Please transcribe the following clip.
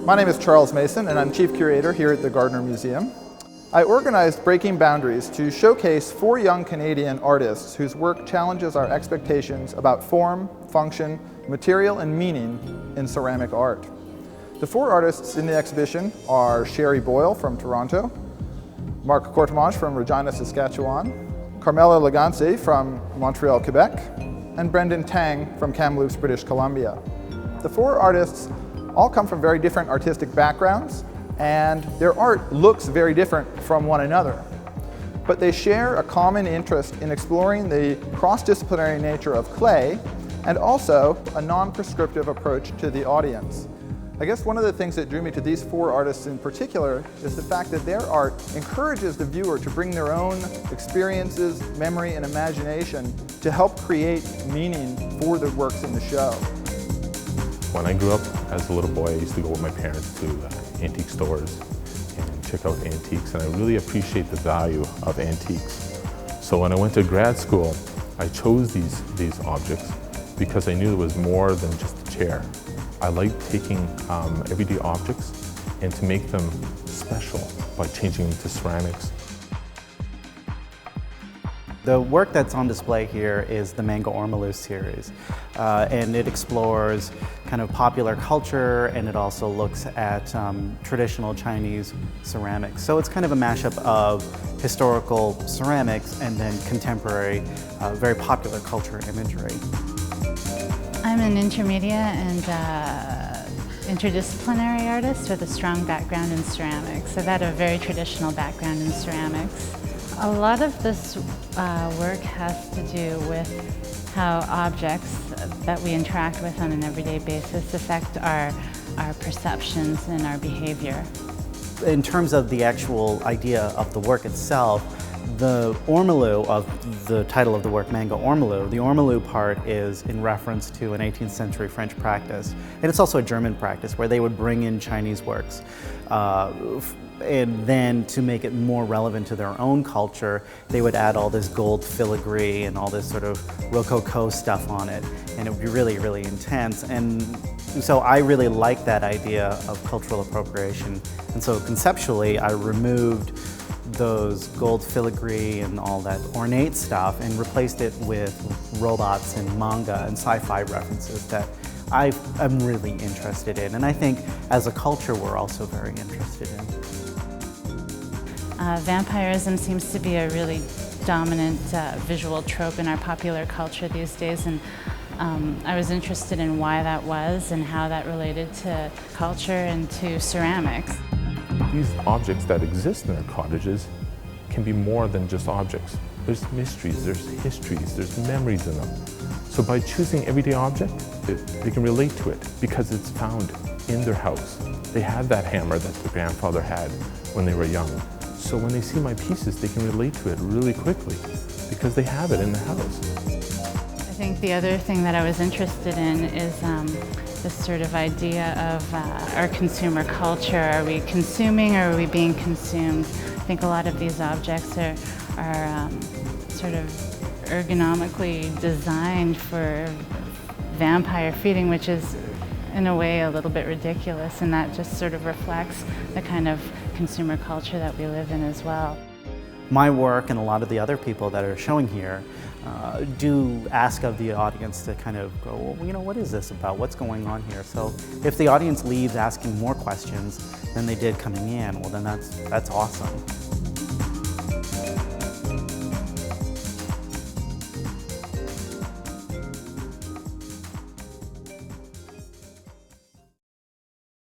My name is Charles Mason, and I'm Chief Curator here at the Gardiner Museum. I organized Breaking Boundaries to showcase 4 young Canadian artists whose work challenges our expectations about form, function, material, and meaning in ceramic art. The 4 artists in the exhibition are Shary Boyle from Toronto, Marc Courtemanche from Regina, Saskatchewan, Carmela Laganse from Montreal, Quebec, and Tang from Kamloops, British Columbia. The 4 artists all come from very different artistic backgrounds, and their art looks very different from one another. But they share a common interest in exploring the cross-disciplinary nature of clay and also a non-prescriptive approach to the audience. I guess one of the things that drew me to these 4 artists in particular is the fact that their art encourages the viewer to bring their own experiences, memory, and imagination to help create meaning for the works in the show. When I grew up as a little boy, I used to go with my parents to antique stores and check out antiques, and I really appreciate the value of antiques. So when I went to grad school, I chose these objects because I knew there was more than just a chair. I like taking everyday objects and to make them special by changing them to ceramics. The work that's on display here is the Manga Ormolu series, and it explores kind of popular culture, and it also looks at traditional Chinese ceramics. So it's kind of a mashup of historical ceramics and then contemporary, very popular culture imagery. I'm an intermediate and interdisciplinary artist with a strong background in ceramics. I've had a very traditional background in ceramics. A lot of this work has to do with how objects that we interact with on an everyday basis affect our perceptions and our behavior. In terms of the actual idea of the work itself, the ormolu of the title of the work, Manga Ormolu, the ormolu part is in reference to an 18th century French practice. And it's also a German practice where they would bring in Chinese works. And then to make it more relevant to their own culture, they would add all this gold filigree and all this sort of Rococo stuff on it. And it would be really, really intense. And so I really like that idea of cultural appropriation. And so conceptually, I removed those gold filigree and all that ornate stuff and replaced it with robots and manga and sci-fi references that I'm really interested in. And I think as a culture, we're also very interested in. Vampirism seems to be a really dominant visual trope in our popular culture these days, and I was interested in why that was and how that related to culture and to ceramics. These objects that exist in our cottages can be more than just objects. There's mysteries, there's histories, there's memories in them. So by choosing everyday object, they can relate to it because it's found in their house. They have that hammer that their grandfather had when they were young. So when they see my pieces, they can relate to it really quickly because they have it in the house. I think the other thing that I was interested in is this sort of idea of our consumer culture. Are we consuming or are we being consumed? I think a lot of these objects are sort of ergonomically designed for vampire feeding, which is in a way a little bit ridiculous, and that just sort of reflects the kind of consumer culture that we live in as well. My work and a lot of the other people that are showing here do ask of the audience to kind of go, well, you know, what is this about? What's going on here? So if the audience leaves asking more questions than they did coming in, well then that's awesome.